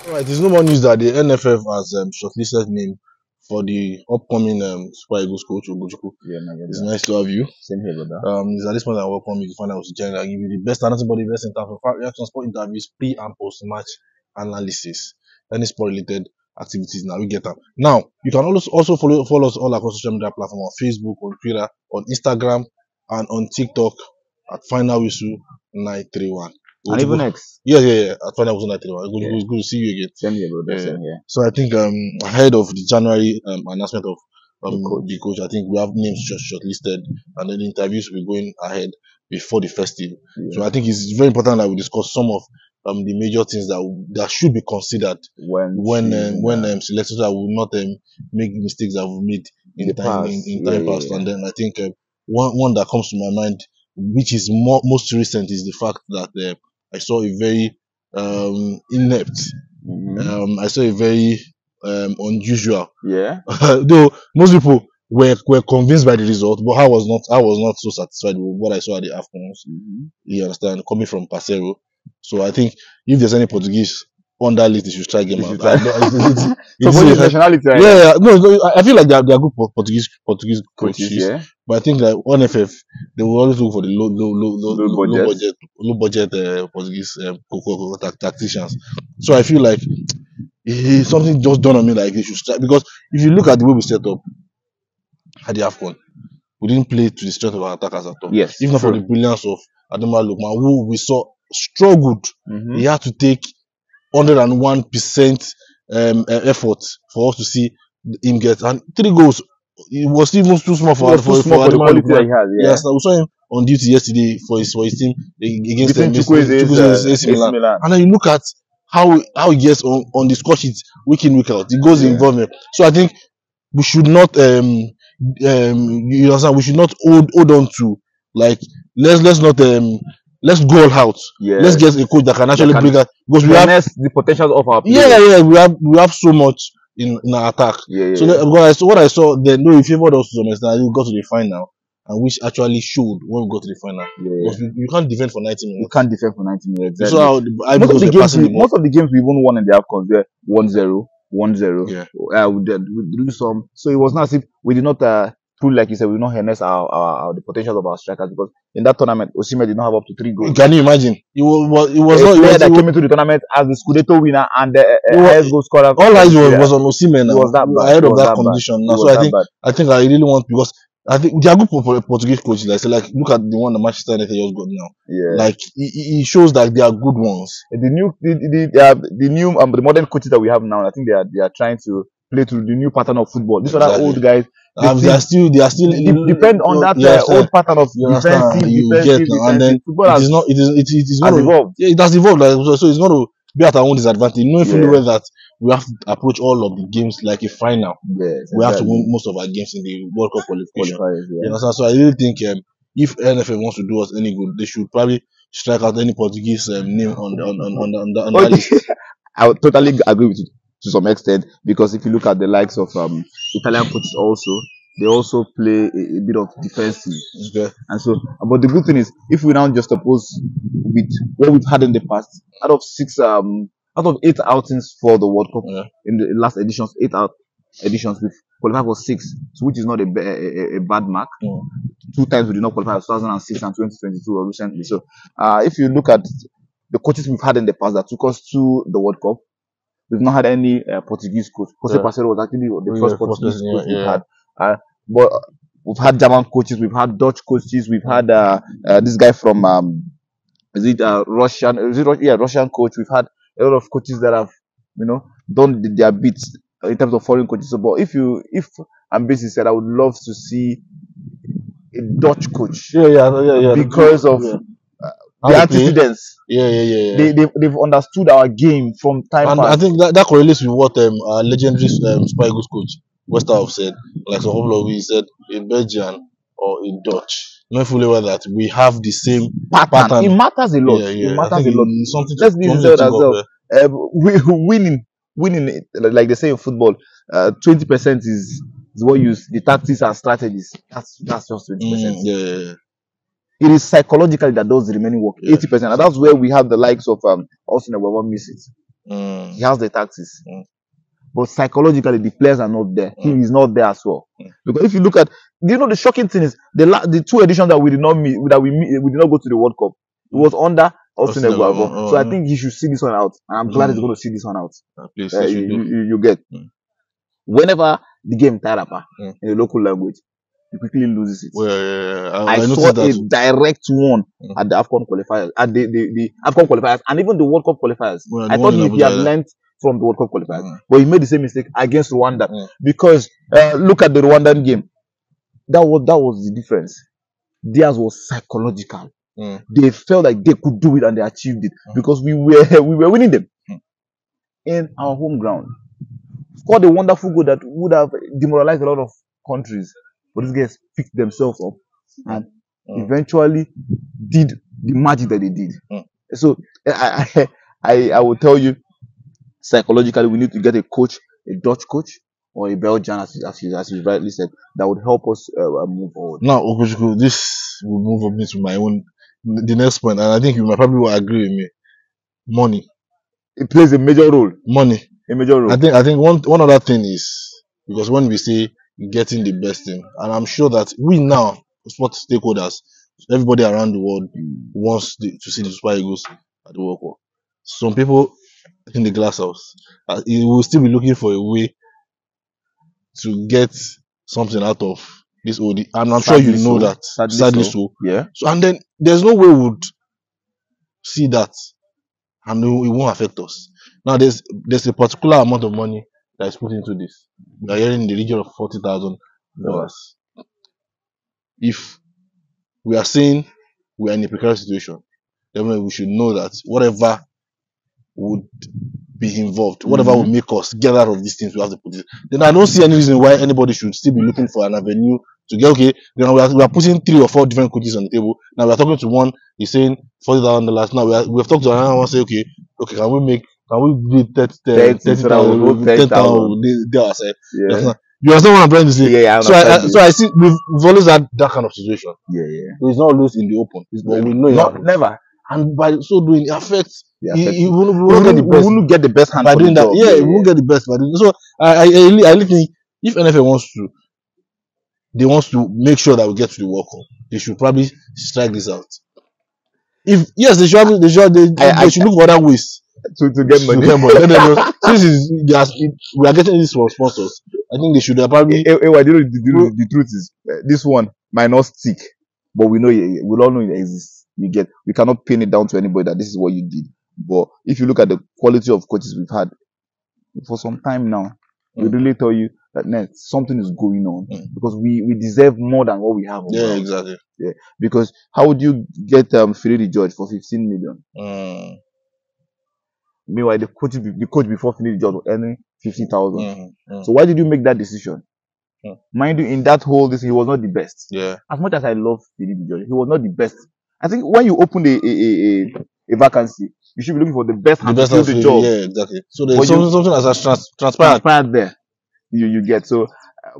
Alright, it's no more news that the NFF has shortlisted name for the upcoming Super Eagles coach Ogochukwu. Yeah, no, It's nice to have you. Same here, brother. It's at this point I welcome you to find out what's the I give you the best and nothing but the best in terms of reaction, sport interviews, pre and post match analysis, any sport related activities. Now we get them. Now you can also follow us all across social media platforms on Facebook, on Twitter, on Instagram, and on TikTok at Final Whistle 931. And even X. Yeah. At Final Whistle 931. It's good to see you again. Same here, brother. Same here. So I think ahead of the January announcement of the coach, I think we have names just shortlisted, and then the interviews will be going ahead before the festival. Yeah. So I think it's very important that we discuss some of the major things that should be considered when selectors that will not make mistakes that we've made in time past. And then I think one that comes to my mind, which is most recent, is the fact that I saw a very inept. I saw a very unusual. Yeah. Though most people were convinced by the result, but I was not so satisfied with what I saw at the AFCONs. You understand? Coming from Parceiro. So I think if there's any Portuguese on that list, they should try game out. So for your nationality, right? Yeah. No, I feel like they are good Portuguese coaches. Yeah. But I think that on FF, they will always look for the low budget Portuguese tacticians. So I feel like something just dawned on me like they should start, because if you look at the way we set up at the AFCON, we didn't play to the strength of our attackers at all. Yes. If not for the brilliance of Ademola Lookman, who we saw struggled. He had to take 101% effort for us to see him get, and 3 goals. It was even too small for the quality that he has. Yeah. Yes, we saw him on duty yesterday for his team against AC Milan. And then you look at how he gets on the score sheet week in, week out. It goes involvement. So I think we should not you understand, we should not hold on to, like, let's not let's go all out. Yeah. Let's get a coach that can actually bring that, because we have the potential of our players. Yeah, we have so much in our attack. So what I saw then, no, it favored us to some extent. We got to the final, and which actually showed when we got to the final. Because you can't defend for 90 minutes. You can't defend for 90 minutes. Exactly. So most of the games we even won in the AFCON were 1-0, 1-0. Yeah. We drew some. So it was not as if we did not prove, like you said, we did not harness the potential of our strikers, because in that tournament, Osimhen did not have up to 3 goals. Can you imagine? It was not a player that came into the tournament as the Scudetto winner and the highest goal scorer. All eyes was on Osimhen now. Was that bad? Ahead of that competition. Now, so I think I really want, because I think they are good Portuguese coaches. Like look at the one that Manchester United just got now. Yeah. Like it shows that they are good ones. The modern coaches that we have now, I think they are trying to play to the new pattern of football. These are old guys. They are still depend on that old pattern of defensive, and then it is has evolved. Yeah, it has evolved. So it's going to be at our own disadvantage, knowing fully well that we have to approach all of the games like a final. Yes, we have to win most of our games in the World Cup qualification. Yeah. So I really think if NFF wants to do us any good, they should probably strike out any Portuguese name on that list. I would totally agree with you to some extent, because if you look at the likes of Italian coaches also, they also play a bit of defensive. Okay. And so, but the good thing is, if we now just oppose with what we've had in the past, out of 8 outings for the World Cup in the last editions, 8 editions, we've qualified for 6, so which is not a bad mark. 2 times we did not qualify, 2006 and 2022 recently. So, if you look at the coaches we've had in the past that took us to the World Cup, we've not had any Portuguese coach. Jose Parceiro was actually the first Portuguese coach we've had. But we've had German coaches, we've had Dutch coaches, we've had this guy from Russian coach. We've had a lot of coaches that have done their bits in terms of foreign coaches. So, but if Ambesi said, I would love to see a Dutch coach. Because of the antecedents. They've understood our game from time and past. I think that correlates with what our legendary Super Eagles coach Westerhoff said. Like some people of you said, a Belgian or a Dutch. Not fully aware that we have the same pattern. It matters a lot. It matters a lot. Let's be sincere ourselves. Winning, like they say in football, 20% is what you use. The tactics and strategies. That's just 20%. It is psychologically that does the remaining work, 80%. And that's where we have the likes of Austin Egbava miss it. He has the tactics. But psychologically, the players are not there. He is not there as well. Because if you look at, the shocking thing is the 2 editions that we did not meet, we did not go to the World Cup. It was under Austin Egbava. So I think he should see this one out. And I'm glad he's going to see this one out. You get. Whenever the game tied up in the local language, he quickly loses it. Well, I saw a direct one at the AFCON qualifiers, at the AFCON qualifiers, and even the World Cup qualifiers. I thought he had learned from the World Cup qualifiers, but he made the same mistake against Rwanda. Because look at the Rwandan game. That was the difference. Theirs was psychological. They felt like they could do it and they achieved it because we were winning them in our home ground. Scored a wonderful goal that would have demoralized a lot of countries, but these guys picked themselves up and eventually did the magic that they did. So I will tell you, psychologically, we need to get a coach, a Dutch coach or a Belgian, as you rightly said, that would help us move forward. Now, Okuchukwu, this will move up into my own, the next point, and I think you might probably will agree with me. Money. It plays a major role. Money. A major role. I think one other thing is, because when we say getting the best thing, and I'm sure that we now, sports stakeholders, everybody around the world wants to see the Super Eagles at the World Cup. Some people in the glass house, will still be looking for a way to get something out of this OD. And I'm sure you know that. Sadly so. Yeah. So, and then there's no way we would see that and it won't affect us. Now there's a particular amount of money that is put into this. We are hearing in the region of $40,000. If we are saying we are in a precarious situation, then we should know that whatever would be involved, whatever will make us get out of these things, we have to put it. Then I don't see any reason why anybody should still be looking for an avenue to get, okay, we are putting 3 or 4 different coaches on the table. Now we are talking to one, he's saying $40,000. Now we have talked to another one, say, okay, can we do 30,000? You understand what I'm trying to say? Yeah. So I see we've always had that kind of situation. Yeah. It's not always in the open, but we know it. Never. And by so doing, it affects. We won't get the best hand by doing that. Yeah, we won't get the best by doing. So I really think if NFL wants to make sure that we get to the World Cup, they should probably strike this out. They should look for other ways to get money. Since we are getting this from sponsors, I think they should probably. The truth is, this one might not stick, but we all know it exists. We cannot pin it down to anybody that this is what you did. But if you look at the quality of coaches we've had for some time now, we really tell you that something is going on because we deserve more than what we have. Yeah, exactly. Yeah, because how would you get Finidi George for 15 million? Meanwhile, the coach before Finidi George was earning 50,000. So why did you make that decision? Mind you, in that whole he was not the best. Yeah. As much as I love Finidi George, he was not the best. I think when you open a vacancy, you should be looking for the best hand to do the job. Yeah, exactly. So there's something as transparent there. You get so,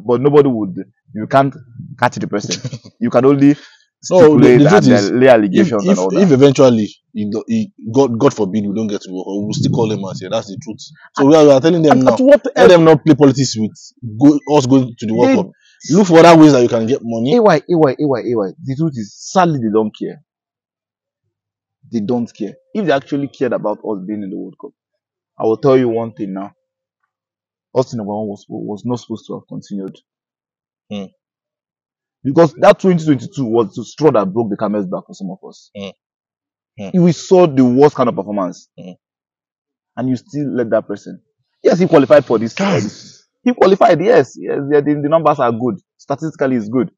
but nobody would. You can't catch the person. You can only stipulate and lay allegations and all that. If eventually God forbid we don't get to work, we'll still call them and say that's the truth. So we are telling them now. Let them not play politics with us going to the World Cup. Look for other ways that you can get money. AY. The truth is, sadly, they don't care. They don't care. If they actually cared about us being in the World Cup, I will tell you one thing now. Austin Egbava was not supposed to have continued. Because that 2022 was the straw that broke the camel's back for some of us. We saw the worst kind of performance. And you still let that person. Yes, he qualified for this. He qualified, yes. The numbers are good. Statistically, it's good.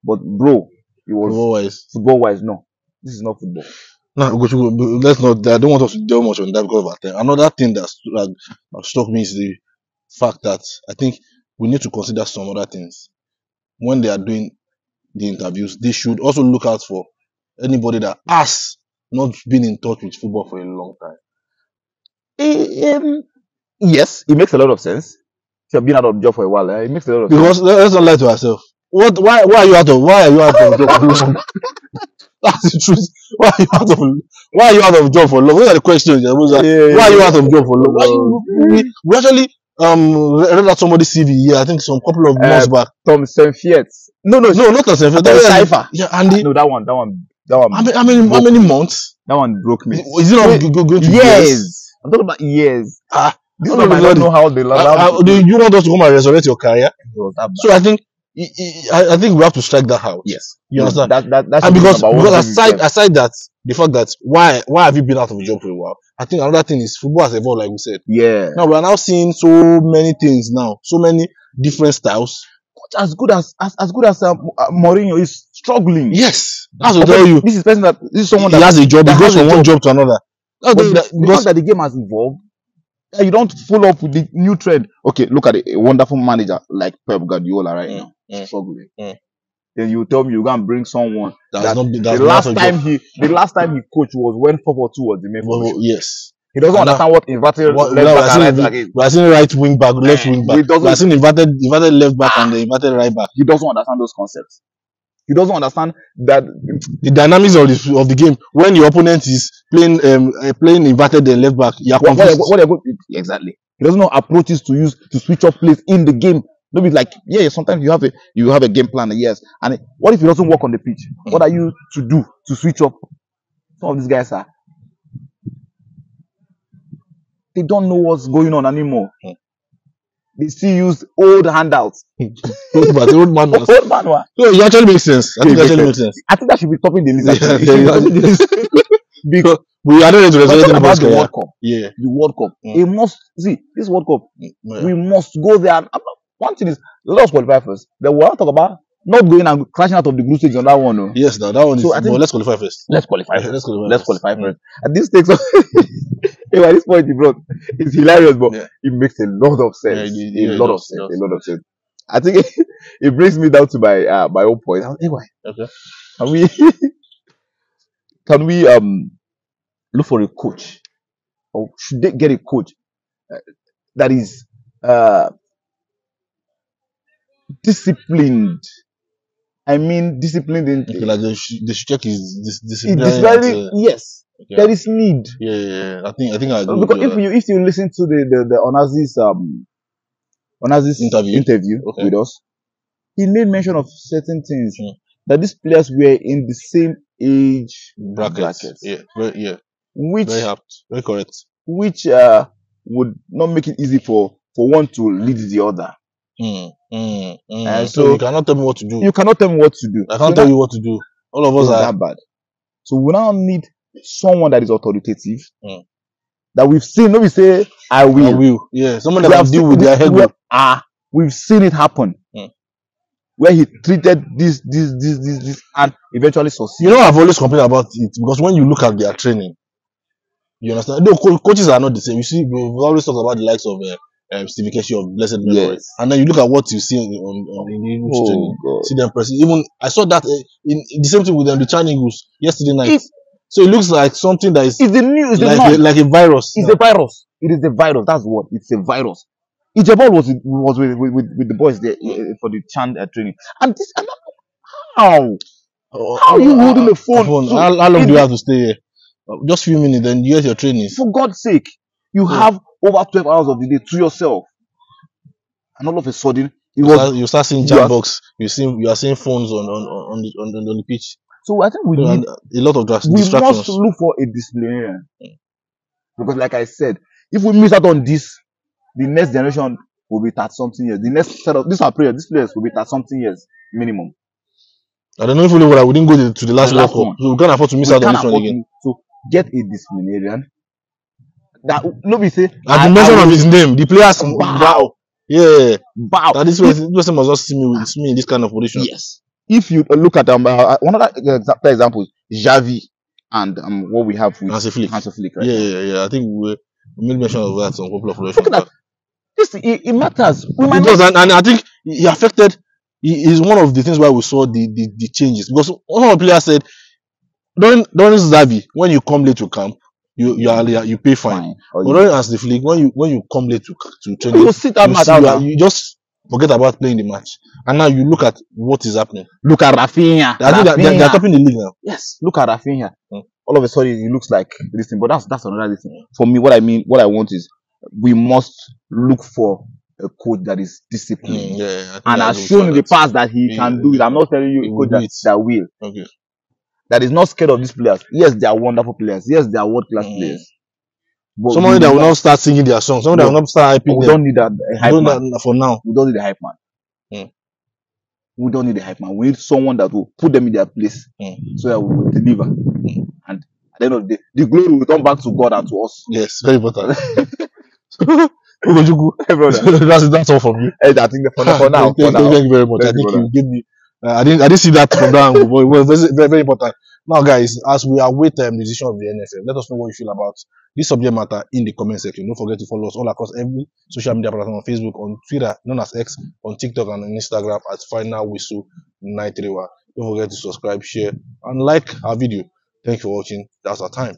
But, bro, it was football-wise, no. This is not football. No, let's not. I don't want us to delve much on that because of our time. Another thing that struck me is the fact that I think we need to consider some other things. When they are doing the interviews, they should also look out for anybody that has not been in touch with football for a long time. Yes, it makes a lot of sense. If you've been out of job for a while, it makes a lot of sense. Because let's not lie to ourselves. Why are you out of job? That's the truth. Why are you out of job for long? Those are the questions. Yeah, Why are you out of job for long? We actually read out somebody's CV here. I think some couple of months back. Tom Senfiet. No, not Tom Senfiet. Cypher. Yeah, Andy. No, that one. How many months? That one broke me. Is it not going to years? I'm talking about years. This one I don't know how they learn. Do you want us to come and resurrect your career? So I think we have to strike that out. Yes, you understand. That's and because aside that, the fact that why have you been out of a job for a while? I think another thing is football has evolved, like we said. Yeah. Now we are now seeing so many things now, so many different styles. As good as Mourinho is struggling. Yes, that's what I tell you. This is someone that has a job. He goes from one job to another. The fact that the game has evolved, you don't follow up with the new trend. Okay, look at a wonderful manager like Pep Guardiola right now, struggling. Then you tell me you're gonna bring someone the last time he coached was when 4-4-2 was the main formation. Yes. He doesn't understand what inverted left back and right back is. We are seeing right wing back, left wing back. We are seeing inverted left back and the inverted right back. He doesn't understand those concepts. He doesn't understand that the dynamics of the game. When your opponent is playing inverted left back, you are confused. Exactly. He doesn't know approaches to use to switch up plays in the game. Maybe like sometimes you have a game plan, yes. And what if it doesn't work on the pitch? What are you to do to switch up? Some of these guys they don't know what's going on anymore. They still use old handouts. old manuals. No, it actually makes sense. I think that should be topping the list. Because we are not ready to resurrect about the World Cup. Yeah. The World Cup. It must see this World Cup. We must go there. One thing is, let us qualify first. Then we'll talk about not going and crashing out of the group stage on that one. No? Yes, that one is. But let's qualify first. Let's qualify first. And this takes. At this point, it's hilarious, but it makes a lot of sense. A lot of sense. I think it brings me down to my own point. Okay. Can we look for a coach, or should they get a coach that is disciplined? I mean, disciplined in like they should check his discipline. Yes. Okay. There is need. Yeah. I think I agree. Because if you listen to the Onazis interview with us, he made mention of certain things that these players were in the same age brackets. Yeah. Which very apt, very correct. Which would not make it easy for one to lead the other. So you cannot tell me what to do. You cannot tell me what to do. I can't tell you what to do. All of us are that bad. So we now need someone that is authoritative. That we've seen. Nobody say I will. Yeah, someone that can deal with their head. We've seen it happen. Where he treated this and eventually succeeded. You know, I've always complained about it because when you look at their training, you understand. No, coaches are not the same. You see, we've always talked about the likes of Steve Keshi of blessed memory, and then you look at what you see on the English training. See them pressing. Even I saw that in the same thing with them, the Chan Eagles yesterday night. So it looks like something that is like a virus. It's a virus. It is a virus. That's what. It's a virus. Ijebol was with the boys there for the Chan training. And how are you holding the phone? How long do you have to stay here? Just a few minutes, then you get your training. For God's sake, you have over 12 hours of the day to yourself. And all of a sudden, you start seeing jam box. You are seeing phones on the pitch. So I think we need a lot of distractions. We must look for a disciplinarian. Because like I said, if we miss out on this, the next generation will be 30-something years. The next set of these players will be 30-something years minimum. I don't know if we didn't go to the last World Cup, so we can't afford to miss out on this one again. So get a disciplinarian. That nobody say. At the mention of his name, the players bow. Yeah, bow. That this person must not see me in this kind of position. Yes. If you look at one other example, Xavi and what we have with Hansi Flick, right? Yeah. I think we made mention of that on couple of look at that. It matters. It does, and I think he affected. He is one of the things why we saw the changes, because one of the players said during Xavi, when you come late to camp, you pay fine. But during Hansi Flick, when you come late to training, you sit down, you just Forget about playing the match. And now you look at what is happening. Look at Rafinha. I think they're topping the league now. Yes, look at Rafinha. All of a sudden, it looks like this thing, but that's another thing. For me, what I want is we must look for a coach that is disciplined and has shown in the past that he can do it. I'm not telling you a coach that will. Okay. That is not scared of these players. Yes, they are wonderful players. Yes, they are world class players. But somebody that will not start singing their songs. Somebody that will not start hyping them. We don't need that hype man. For now. We don't need a hype man. We don't need a hype man. We need someone that will put them in their place so that we will deliver. And at the end of the day, the glory will come back to God and to us. Yes, very important. That's all from you. I think for now. Thank you very much. I think you gave me. I didn't see that from that angle, but it was very, very important. Now, guys, as we await the decision of the NFF, let us know what you feel about this subject matter in the comment section. Don't forget to follow us all across every social media platform, on Facebook, on Twitter, known as X, on TikTok, and on Instagram at Final Whistle 931. Don't forget to subscribe, share, and like our video. Thank you for watching. That's our time.